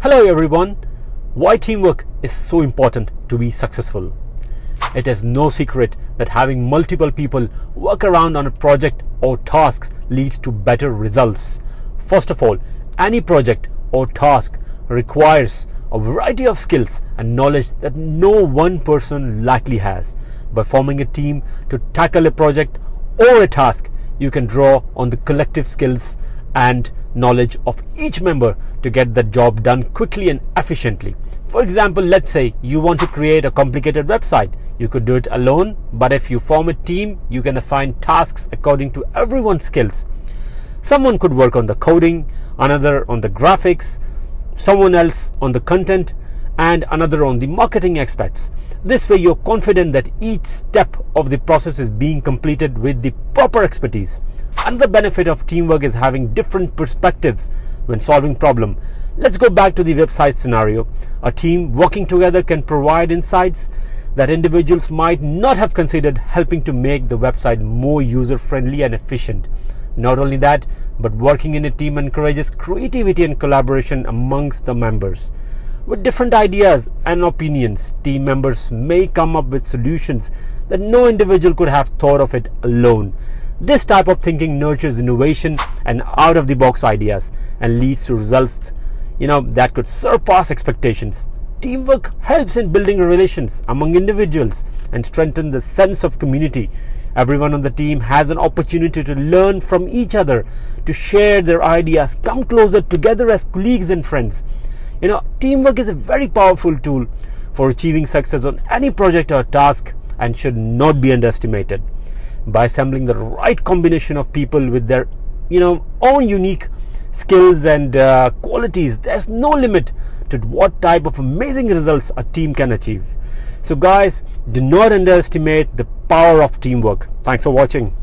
Hello everyone. Why teamwork is so important to be successful? It is no secret that having multiple people work around on a project or tasks leads to better results. First of all, any project or task requires a variety of skills and knowledge that no one person likely has. By forming a team to tackle a project or a task, you can draw on the collective skills and knowledge of each member to get the job done quickly and efficiently. For example, let's say you want to create a complicated website. You could do it alone, but if you form a team, you can assign tasks according to everyone's skills. Someone could work on the coding, another on the graphics, someone else on the content, and another on the marketing aspects. This way you're confident that each step of the process is being completed with the proper expertise. Another benefit of teamwork is having different perspectives when solving problem. Let's go back to the website scenario. A team working together can provide insights that individuals might not have considered, helping to make the website more user-friendly and efficient. Not only that, but working in a team encourages creativity and collaboration amongst the members. With different ideas and opinions, team members may come up with solutions that no individual could have thought of it alone. This type of thinking nurtures innovation and out-of-the-box ideas and leads to results, that could surpass expectations. Teamwork helps in building relations among individuals and strengthen the sense of community. Everyone on the team has an opportunity to learn from each other, to share their ideas, come closer together as colleagues and friends. Teamwork is a very powerful tool for achieving success on any project or task and should not be underestimated. By assembling the right combination of people with their own unique skills and qualities, there's no limit to what type of amazing results a team can achieve. So guys, do not underestimate the power of teamwork. Thanks for watching.